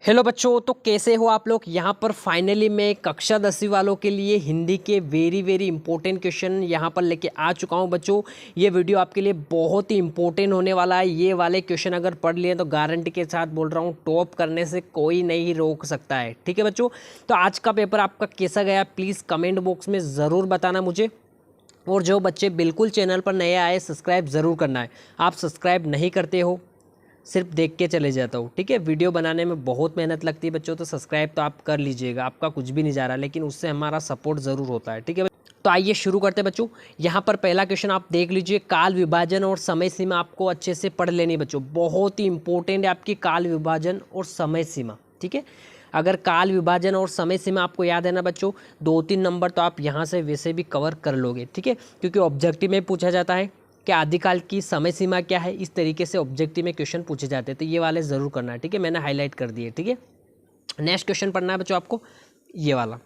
Hello बच्चों, तो कैसे हो आप लोग। यहाँ पर फाइनली मैं कक्षा 10वीं वालों के लिए हिंदी के वेरी इंपॉर्टेंट क्वेश्चन यहाँ पर लेके आ चुका हूँ बच्चों। ये वीडियो आपके लिए बहुत ही इंपॉर्टेंट होने वाला है। ये वाले क्वेश्चन अगर पढ़ लिए तो गारंटी के साथ बोल रहा हूँ, टॉप करने से कोई नहीं रोक सकता है। ठीक है बच्चों, तो आज का पेपर आपका कैसा गया प्लीज़ कमेंट बॉक्स में ज़रूर बताना मुझे। और जो बच्चे बिल्कुल चैनल पर नए आए सब्सक्राइब ज़रूर करना है। आप सब्सक्राइब नहीं करते हो, सिर्फ देख के चले जाता हूँ। ठीक है, वीडियो बनाने में बहुत मेहनत लगती है बच्चों, तो सब्सक्राइब तो आप कर लीजिएगा, आपका कुछ भी नहीं जा रहा, लेकिन उससे हमारा सपोर्ट ज़रूर होता है। ठीक है, तो आइए शुरू करते हैं बच्चों। यहाँ पर पहला क्वेश्चन आप देख लीजिए, काल विभाजन और समय सीमा आपको अच्छे से पढ़ लेनी है बच्चों। बहुत ही इंपॉर्टेंट है आपकी काल विभाजन और समय सीमा। ठीक है, अगर काल विभाजन और समय सीमा आपको याद है ना बच्चों, 2-3 नंबर तो आप यहाँ से वैसे भी कवर कर लोगे। ठीक है, क्योंकि ऑब्जेक्टिव में पूछा जाता है कि आदिकाल की समय सीमा क्या है, इस तरीके से ऑब्जेक्टिव में क्वेश्चन पूछे जाते हैं, तो ये वाले ज़रूर करना है। ठीक है, मैंने हाईलाइट कर दिए। ठीक है, नेक्स्ट क्वेश्चन पढ़ना है बच्चों आपको, ये वाला।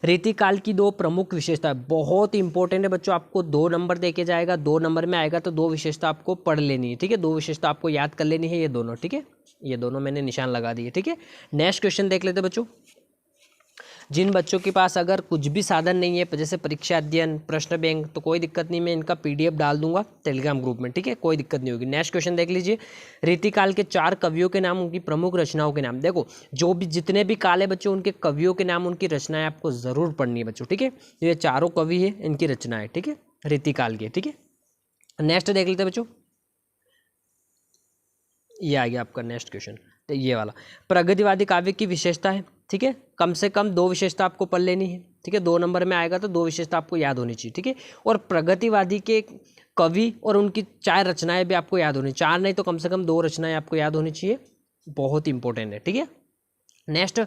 रीतिकाल की दो प्रमुख विशेषता, बहुत इंपॉर्टेंट है बच्चों, आपको 2 नंबर देके जाएगा, 2 नंबर में आएगा तो 2 विशेषता आपको पढ़ लेनी है। ठीक है, 2 विशेषता आपको याद कर लेनी है, ये दोनों। ठीक है, ये दोनों मैंने निशान लगा दिए। ठीक है, नेक्स्ट क्वेश्चन देख लेते बच्चों। जिन बच्चों के पास अगर कुछ भी साधन नहीं है, जैसे परीक्षा अध्ययन, प्रश्न बैंक, तो कोई दिक्कत नहीं, मैं इनका PDF डाल दूंगा टेलीग्राम ग्रुप में। ठीक है, कोई दिक्कत नहीं होगी। नेक्स्ट क्वेश्चन देख लीजिए, रीतिकाल के 4 कवियों के नाम, उनकी प्रमुख रचनाओं के नाम। देखो, जो भी जितने भी काल है बच्चों, उनके कवियों के नाम, उनकी रचनाएं आपको ज़रूर पढ़नी है बच्चों। ठीक है, ये 4 कवि है, इनकी रचनाएं। ठीक है, रीतिकाल के। ठीक है, नेक्स्ट देख लेते हैं बच्चों, ये आ गया आपका नेक्स्ट क्वेश्चन, तो ये वाला। प्रगतिवादी काव्य की विशेषता है। ठीक है, कम से कम 2 विशेषता आपको पढ़ लेनी है। ठीक है, 2 नंबर में आएगा तो 2 विशेषता आपको याद होनी चाहिए। ठीक है, और प्रगतिवादी के कवि और उनकी 4 रचनाएं भी आपको याद होनी, 4 नहीं तो कम से कम 2 रचनाएं आपको याद होनी चाहिए, बहुत इंपॉर्टेंट है। ठीक है, नेक्स्ट,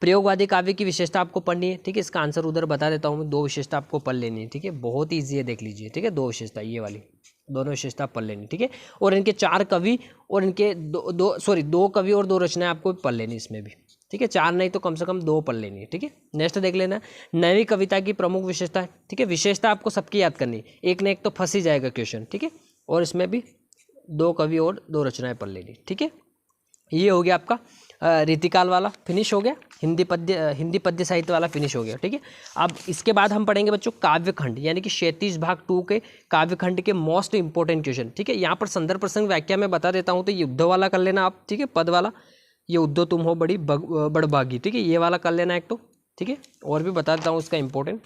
प्रयोगवादी काव्य की विशेषता आपको पढ़नी है। ठीक है, इसका आंसर उधर बता देता हूँ मैं, 2 विशेषता आपको पढ़ लेनी है। ठीक है, बहुत ईजी है, देख लीजिए। ठीक है, 2 विशेषता, ये वाली दोनों विशेषता पढ़ लेनी। ठीक है, और इनके 4 कवि और इनके 2 कवि और 2 रचनाएं आपको पढ़ लेनी इसमें भी। ठीक है, 4 नहीं तो कम से कम 2 पढ़ लेनी है। ठीक है, नेक्स्ट देख लेना, नवी कविता की प्रमुख विशेषता है। ठीक है, विशेषता आपको सबकी याद करनी है, एक न एक तो फंस ही जाएगा क्वेश्चन। ठीक है, और इसमें भी 2 कवि और 2 रचनाएं पढ़ लेनी। ठीक है, ये हो गया आपका रीतिकाल वाला फिनिश हो गया, हिंदी पद्य साहित्य वाला फिनिश हो गया। ठीक है, अब इसके बाद हम पढ़ेंगे बच्चों काव्यखंड, यानी कि 36 भाग 2 के काव्यखंड के मोस्ट इंपॉर्टेंट क्वेश्चन। ठीक है, यहाँ पर संदर्भ प्रसंग व्याख्या में बता देता हूँ, तो ये उद्धव वाला कर लेना आप। ठीक है, पद वाला, ये उद्धव तुम हो बड़ी बड़भागी। ठीक है, ये वाला कर लेना एक तो। ठीक है, और भी बता देता हूँ इसका इंपॉर्टेंट,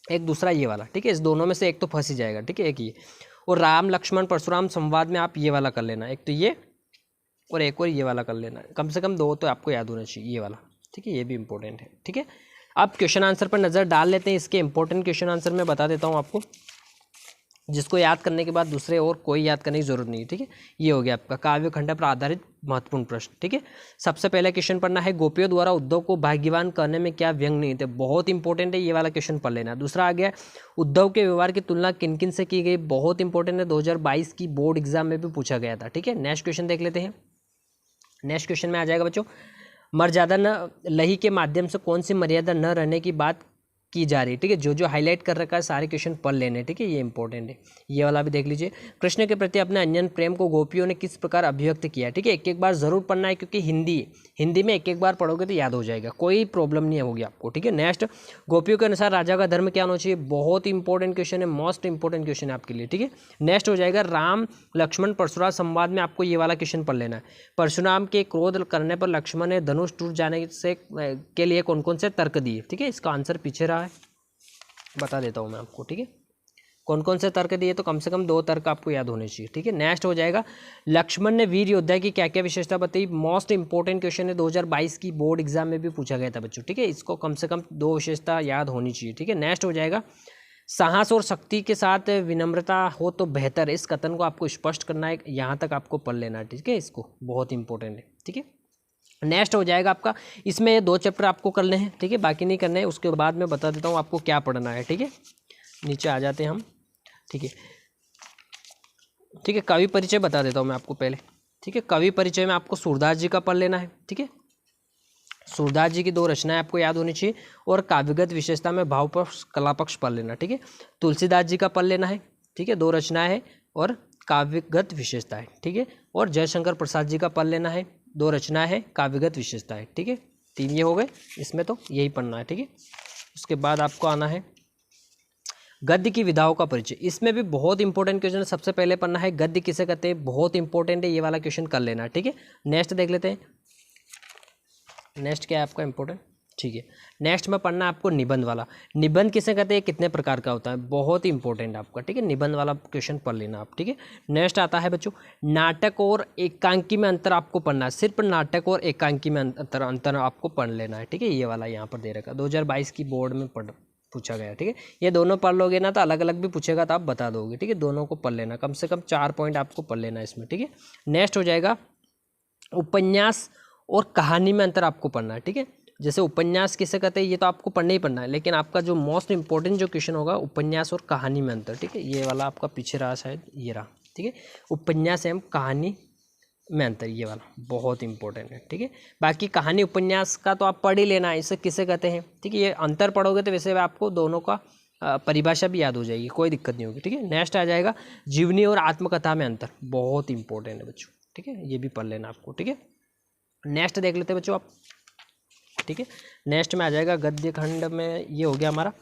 एक दूसरा ये वाला। ठीक है, इस दोनों में से एक तो फंस ही जाएगा। ठीक है, एक ये, और राम लक्ष्मण परशुराम संवाद में आप ये वाला कर लेना, एक तो ये और एक और ये वाला कर लेना, कम से कम 2 तो आपको याद होना चाहिए, ये वाला। ठीक है, ये भी इंपॉर्टेंट है। ठीक है, अब क्वेश्चन आंसर पर नज़र डाल लेते हैं। इसके इंपॉर्टेंट क्वेश्चन आंसर मैं बता देता हूँ आपको, जिसको याद करने के बाद दूसरे और कोई याद करने की जरूरत नहीं है। ठीक है, ये हो गया आपका काव्यखंड पर आधारित महत्वपूर्ण प्रश्न। ठीक है, सबसे पहले क्वेश्चन पढ़ना है, गोपियों द्वारा उद्धव को भाग्यवान करने में क्या व्यंग नहीं थे। बहुत इंपॉर्टेंट है, ये वाला क्वेश्चन पढ़ लेना। दूसरा आ गया, उद्धव के व्यवहार की तुलना किन किन से की गई, बहुत इंपॉर्टेंट है, 2022 की बोर्ड एग्जाम में भी पूछा गया था। ठीक है, नेक्स्ट क्वेश्चन देख लेते हैं। नेक्स्ट क्वेश्चन में आ जाएगा बच्चों, मर्यादा न लही के माध्यम से कौन सी मर्यादा न रहने की बात की जा रही है। ठीक है, जो हाईलाइट कर रखा है सारे क्वेश्चन पढ़ लेने। ठीक है, ये इंपॉर्टेंट है, ये वाला भी देख लीजिए। कृष्ण के प्रति अपने अन्यन प्रेम को गोपियों ने किस प्रकार अभिव्यक्त किया। ठीक है, एक एक बार जरूर पढ़ना है, क्योंकि हिंदी में एक एक बार पढ़ोगे तो याद हो जाएगा, कोई प्रॉब्लम नहीं होगी आपको। ठीक है, नेक्स्ट, गोपियों के अनुसार राजा का धर्म क्या होना चाहिए, बहुत इंपॉर्टेंट क्वेश्चन है, मोस्ट इंपॉर्टेंट क्वेश्चन है आपके लिए। ठीक है, नेक्स्ट हो जाएगा, राम लक्ष्मण परशुराम संवाद में आपको ये वाला क्वेश्चन पढ़ लेना है। परशुराम के क्रोध करने पर लक्ष्मण ने धनुष टूट जाने से के लिए कौन कौन से तर्क दिए। ठीक है, इसका आंसर पीछे रहा है, बता देता हूँ मैं आपको। ठीक है, कौन कौन से तर्क दिए, तो कम से कम 2 तर्क आपको याद होने चाहिए। ठीक है, नेक्स्ट हो जाएगा, लक्ष्मण ने वीर योद्धा की क्या क्या विशेषता बताई, मोस्ट इंपॉर्टेंट क्वेश्चन है, 2022 की बोर्ड एग्जाम में भी पूछा गया था बच्चों। ठीक है, इसको कम से कम 2 विशेषता याद होनी चाहिए। ठीक है, नेक्स्ट हो जाएगा, साहस और शक्ति के साथ विनम्रता हो तो बेहतर है, इस कथन को आपको स्पष्ट करना है, यहाँ तक आपको पढ़ लेना है। ठीक है, इसको बहुत इंपॉर्टेंट है। ठीक है, नेक्स्ट हो जाएगा आपका, इसमें 2 चैप्टर आपको करने हैं। ठीक है, बाकी नहीं करने हैं, उसके बाद मैं बता देता हूँ आपको क्या पढ़ना है। ठीक है, नीचे आ जाते हैं हम। ठीक है, ठीक है, कवि परिचय बता देता हूँ मैं आपको पहले। ठीक है, कवि परिचय में आपको सूरदास जी का पढ़ लेना है। ठीक है, सूरदास जी की 2 रचनाएं आपको याद होनी चाहिए, और काव्यगत विशेषता में भाव पक्ष कला पक्ष पढ़ लेना। ठीक है, तुलसीदास जी का पढ़ लेना है। ठीक है, 2 रचनाएं हैं और काव्यगत विशेषता है। ठीक है, और जयशंकर प्रसाद जी का पढ़ लेना है। दो रचना है, काव्यगत विशेषता है, ठीक है। 3 ये हो गए, इसमें तो यही पढ़ना है, ठीक है। उसके बाद आपको आना है गद्य की विधाओं का परिचय। इसमें भी बहुत इंपॉर्टेंट क्वेश्चन है। सबसे पहले पढ़ना है गद्य किसे कहते हैं, बहुत इंपॉर्टेंट है, ये वाला क्वेश्चन कर लेना, ठीक है। नेक्स्ट देख लेते हैं, नेक्स्ट क्या है आपका इंपॉर्टेंट, ठीक है। नेक्स्ट में पढ़ना है आपको निबंध वाला। निबंध किसे कहते हैं, कितने प्रकार का होता है, बहुत ही इंपॉर्टेंट आपका, ठीक है। निबंध वाला क्वेश्चन पढ़ लेना आप, ठीक है। नेक्स्ट आता है बच्चों नाटक और एकांकी में अंतर आपको पढ़ना है। सिर्फ नाटक और एकांकी में अंतर आपको पढ़ लेना है, ठीक है। ये वाला यहाँ पर दे रखा 2022 की बोर्ड में पूछा गया, ठीक है। ये दोनों पढ़ लोगे ना तो अलग अलग भी पूछेगा तो आप बता दोगे, ठीक है। दोनों को पढ़ लेना, कम से कम 4 पॉइंट आपको पढ़ लेना इसमें, ठीक है। नेक्स्ट हो जाएगा उपन्यास और कहानी में अंतर आपको पढ़ना है, ठीक है। जैसे उपन्यास किसे कहते हैं ये तो आपको पढ़ना ही पढ़ना है, लेकिन आपका जो मोस्ट इंपॉर्टेंट जो क्वेश्चन होगा उपन्यास और कहानी में अंतर, ठीक है। ये वाला आपका पीछे रहा शायद, ये रहा, ठीक है। उपन्यास एवं कहानी में अंतर, ये वाला बहुत इंपॉर्टेंट है, ठीक है। बाकी कहानी उपन्यास का तो आप पढ़ ही लेना है, इसे किसे कहते हैं, ठीक है। ये अंतर पढ़ोगे तो वैसे आपको दोनों का परिभाषा भी याद हो जाएगी, कोई दिक्कत नहीं होगी, ठीक है। नेक्स्ट आ जाएगा जीवनी और आत्मकथा में अंतर, बहुत इंपॉर्टेंट है बच्चों, ठीक है। ये भी पढ़ लेना आपको, ठीक है। नेक्स्ट देख लेते हैं बच्चों आप, ठीक है। नेक्स्ट में आ जाएगा गद्य खंड में, ये हो गया हमारा,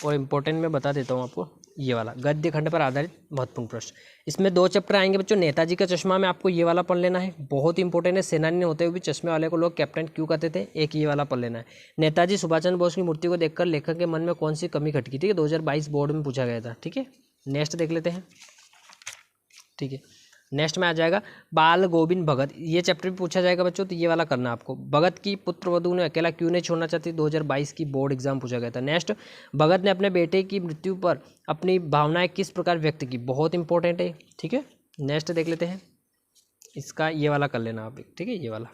और इम्पोर्टेंट मैं बता देता हूँ आपको, ये वाला गद्य खंड पर आधारित महत्वपूर्ण प्रश्न। इसमें 2 चैप्टर आएंगे बच्चों। नेताजी का चश्मा में आपको ये वाला पढ़ लेना है, बहुत इंपॉर्टेंट है। सेनानी होते हुए भी चश्मे वाले को लोग कैप्टन क्यों कहते थे, एक ये वाला पढ़ लेना है। नेताजी सुभाष चंद्र बोस की मूर्ति को देखकर लेखक के मन में कौन सी कमी खटकी, ठीक है। 2022 बोर्ड में पूछा गया था, ठीक है। नेक्स्ट देख लेते हैं, ठीक है। नेक्स्ट में आ जाएगा बाल गोविंद भगत, ये चैप्टर भी पूछा जाएगा बच्चों, तो ये वाला करना आपको। भगत की पुत्रवधू ने अकेला क्यों नहीं छोड़ना चाहती, 2022 की बोर्ड एग्जाम पूछा गया था। नेक्स्ट भगत ने अपने बेटे की मृत्यु पर अपनी भावनाएं किस प्रकार व्यक्त की, बहुत इंपॉर्टेंट है, ठीक है। नेक्स्ट देख लेते हैं, इसका ये वाला कर लेना आप, ठीक है। ये वाला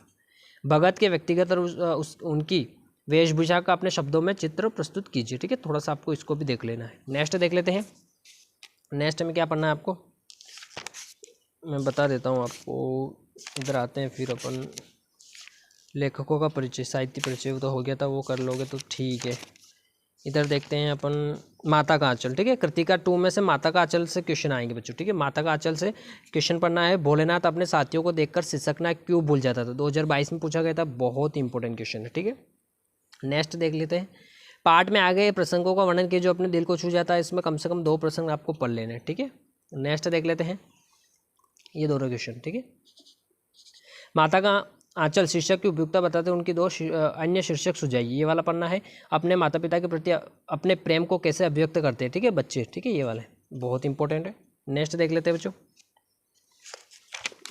भगत के व्यक्तिगत और उनकी वेशभूषा का अपने शब्दों में चित्र प्रस्तुत कीजिए, ठीक है। थोड़ा सा आपको इसको भी देख लेना है। नेक्स्ट देख लेते हैं, नेक्स्ट में क्या पढ़ना है आपको, मैं बता देता हूँ आपको। इधर आते हैं, फिर अपन लेखकों का परिचय, साहित्य परिचय वो तो हो गया था, वो कर लोगे तो ठीक है। इधर देखते हैं अपन माता का आंचल, ठीक है। कृतिका 2 में से माता का आंचल से क्वेश्चन आएंगे बच्चों, ठीक है। माता का आंचल से क्वेश्चन पढ़ना है। भोलेनाथ अपने साथियों को देखकर सिसकना क्यों भूल जाता था, 2022 में पूछा गया था, बहुत इंपॉर्टेंट क्वेश्चन है, ठीक है। नेक्स्ट देख लेते हैं, पाठ में आ गए प्रसंगों का वर्णन किए जो अपने दिल को छू जाता है। इसमें कम से कम 2 प्रसंग आपको पढ़ लेने, ठीक है। नेक्स्ट देख लेते हैं, ये दोनों क्वेश्चन, ठीक है। माता का आंचल शीर्षक की उपयुक्तता बताते हैं, उनकी 2 अन्य शीर्षक सुझाइए, ये वाला पढ़ना है। अपने माता पिता के प्रति अपने प्रेम को कैसे अभिव्यक्त करते हैं, ठीक है बच्चे, ठीक है। ये वाला बहुत इंपॉर्टेंट है। नेक्स्ट देख लेते हैं बच्चों,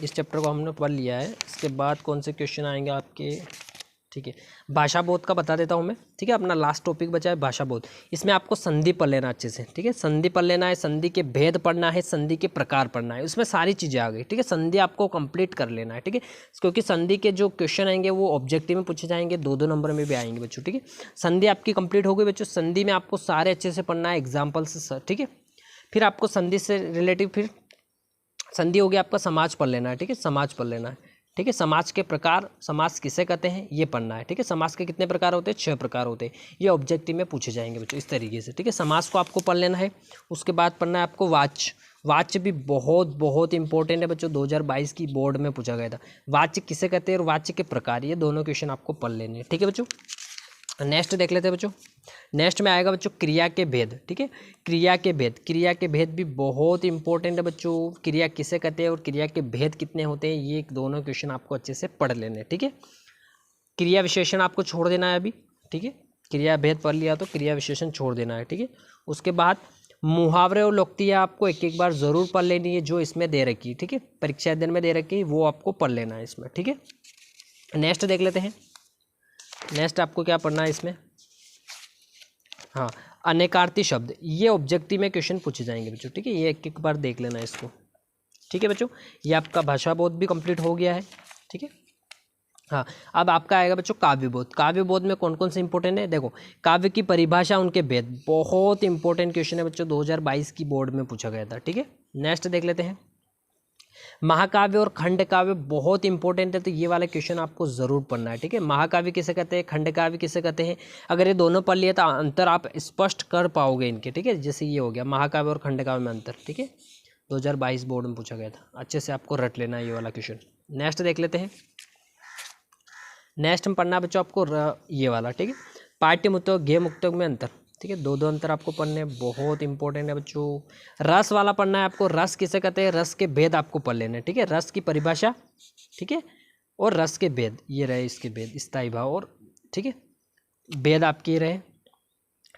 इस चैप्टर को हमने पढ़ लिया है। इसके बाद कौन से क्वेश्चन आएंगे आपके, ठीक है। भाषा बोध का बता देता हूँ मैं, ठीक है। अपना लास्ट टॉपिक बचा है भाषा बोध। इसमें आपको संधि पढ़ लेना अच्छे से, ठीक है। संधि पढ़ लेना है, संधि के भेद पढ़ना है, संधि के प्रकार पढ़ना है, उसमें सारी चीज़ें आ गई, ठीक है। संधि आपको कंप्लीट कर लेना है, ठीक है। क्योंकि संधि के जो क्वेश्चन आएंगे वो ऑब्जेक्टिव में पूछे जाएंगे, 2-2 नंबर में भी आएंगे बच्चों, ठीक है। संधि आपकी कंप्लीट हो गई बच्चों। संधि में आपको सारे अच्छे से पढ़ना है, एग्जाम्पल से, ठीक है। फिर आपको संधि से रिलेटिव, फिर संधि हो गया आपका समाज पढ़ लेना है, ठीक है। समाज पढ़ लेना है, ठीक है। समाज के प्रकार, समाज किसे कहते हैं ये पढ़ना है, ठीक है। समाज के कितने प्रकार होते हैं, 6 प्रकार होते हैं, ये ऑब्जेक्टिव में पूछे जाएंगे बच्चों, इस तरीके से, ठीक है। समाज को आपको पढ़ लेना है। उसके बाद पढ़ना है आपको वाच्य। वाच्य भी बहुत बहुत इंपॉर्टेंट है बच्चों, 2022 की बोर्ड में पूछा गया था। वाच्य किसे कहते हैं और वाच्य के प्रकार, ये दोनों क्वेश्चन आपको पढ़ लेने हैं, ठीक है बच्चों। नेक्स्ट देख लेते हैं बच्चों, नेक्स्ट में आएगा बच्चों क्रिया के भेद, ठीक है। क्रिया के भेद, क्रिया के भेद भी बहुत इंपॉर्टेंट है बच्चों। क्रिया किसे कहते हैं और क्रिया के भेद कितने होते हैं, ये दोनों क्वेश्चन आपको अच्छे से पढ़ लेने हैं, ठीक है। क्रिया विशेषण आपको छोड़ देना है अभी, ठीक है। क्रिया भेद पढ़ लिया तो क्रिया विशेषण छोड़ देना है, ठीक है। उसके बाद मुहावरे और लोकोक्तियाँ आपको एक एक बार ज़रूर पढ़ लेनी है, जो इसमें दे रखी है, ठीक है। परीक्षा अध्ययन में दे रखी है, वो आपको पढ़ लेना है इसमें, ठीक है। नेक्स्ट देख लेते हैं, नेक्स्ट आपको क्या पढ़ना है इसमें, हाँ, अनेकार्थी शब्द, ये ऑब्जेक्टिव में क्वेश्चन पूछे जाएंगे बच्चों, ठीक है। ये एक एक बार देख लेना है इसको, ठीक है बच्चों। ये आपका भाषा बोध भी कंप्लीट हो गया है, ठीक है। हाँ, अब आपका आएगा बच्चों काव्य बोध। काव्य बोध में कौन कौन से इंपॉर्टेंट है, देखो काव्य की परिभाषा, उनके भेद, बहुत इंपॉर्टेंट क्वेश्चन है बच्चों, 2022 की बोर्ड में पूछा गया था, ठीक है। नेक्स्ट देख लेते हैं, महाकाव्य और खंड काव्य बहुत इंपॉर्टेंट है, तो ये वाला क्वेश्चन आपको जरूर पढ़ना है, ठीक है। महाकाव्य किसे कहते हैं, खंड काव्य किसे कहते हैं, अगर ये दोनों पढ़ लिए तो अंतर आप स्पष्ट कर पाओगे इनके, ठीक है। जैसे ये हो गया महाकाव्य और खंड काव्य में अंतर, ठीक है, 2022 बोर्ड में पूछा गया था, अच्छे से आपको रट लेना है ये वाला क्वेश्चन। नेक्स्ट देख लेते हैं, नेक्स्ट में पढ़ना है बच्चों आपको ये वाला, ठीक है, पाठ्य मुक्तक गेय मुक्तक में अंतर, ठीक है, दो अंतर आपको पढ़ने, बहुत इंपॉर्टेंट है बच्चों। रस वाला पढ़ना है आपको, रस किसे कहते हैं, रस के भेद आपको पढ़ लेने, ठीक है, रस की परिभाषा, ठीक है, और रस के भेद, ये रहे इसके भेद, स्थायी भाव और, ठीक है, भेद आपके रहे,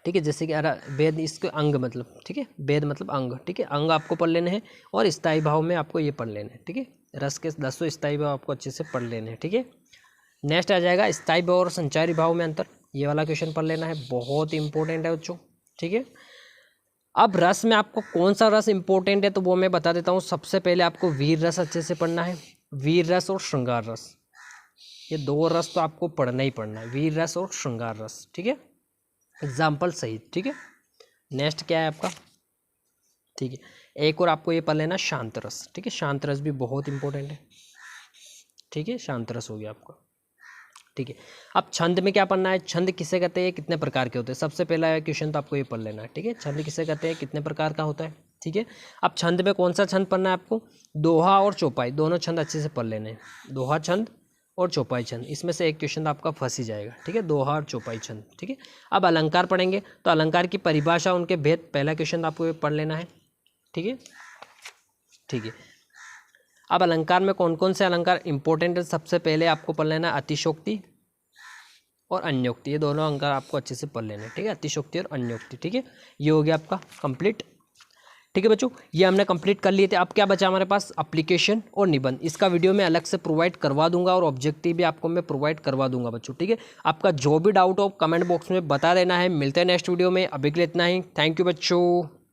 ठीक है, जैसे कि भेद इसके अंग मतलब, ठीक है, भेद मतलब अंग, ठीक है, अंग आपको पढ़ लेने हैं और स्थायी भाव में आपको ये पढ़ लेने हैं, ठीक है, रस के 10 स्थायी भाव आपको अच्छे से पढ़ लेने हैं, ठीक है। नेक्स्ट आ जाएगा स्थायी भाव और संचारी भाव में अंतर, ये वाला क्वेश्चन पढ़ लेना है, बहुत इंपॉर्टेंट है बच्चों, ठीक है। अब रस में आपको कौन सा रस इंपॉर्टेंट है तो वो मैं बता देता हूँ। सबसे पहले आपको वीर रस अच्छे से पढ़ना है, वीर रस और श्रृंगार रस, ये दो रस तो आपको पढ़ना ही पढ़ना है, वीर रस और श्रृंगार रस, ठीक है, एग्जाम्पल सहित, ठीक है। नेक्स्ट क्या है आपका, ठीक है, एक और आपको ये पढ़ लेना शांत रस, ठीक है, शांत रस भी बहुत इंपॉर्टेंट है, ठीक है, शांत रस हो गया आपका, ठीक है। अब छंद में क्या पढ़ना है, छंद किसे कहते हैं, कितने प्रकार के होते हैं, सबसे पहला क्वेश्चन तो आपको ये पढ़ लेना है, ठीक है, छंद किसे कहते हैं, कितने प्रकार का होता है, ठीक है। अब छंद में कौन सा छंद पढ़ना है आपको, दोहा और चौपाई, दोनों छंद अच्छे से पढ़ लेने हैं, दोहा छंद और चौपाई छंद, इसमें से एक क्वेश्चन आपका फंस ही जाएगा, ठीक है, दोहा और चौपाई छंद, ठीक है। अब अलंकार पढ़ेंगे तो अलंकार की परिभाषा, उनके भेद, पहला क्वेश्चन आपको पढ़ लेना है, ठीक है, ठीक है। अब अलंकार में कौन कौन से अलंकार इंपॉर्टेंट है, सबसे पहले आपको पढ़ लेना है अतिशोक्ति और अन्योक्ति, ये दोनों अलंकार आपको अच्छे से पढ़ लेने, ठीक है, अतिशोक्ति और अन्योक्ति, ठीक है। ये हो गया आपका कंप्लीट, ठीक है बच्चों, ये हमने कंप्लीट कर लिए थे। अब क्या बचा हमारे पास, एप्लीकेशन और निबंध, इसका वीडियो मैं अलग से प्रोवाइड करवा दूंगा और ऑब्जेक्टिव भी आपको मैं प्रोवाइड करवा दूंगा बच्चों, ठीक है। आपका जो भी डाउट हो कमेंट बॉक्स में बता देना है। मिलते हैं नेक्स्ट वीडियो में, अभी के लिए इतना ही, थैंक यू बच्चों।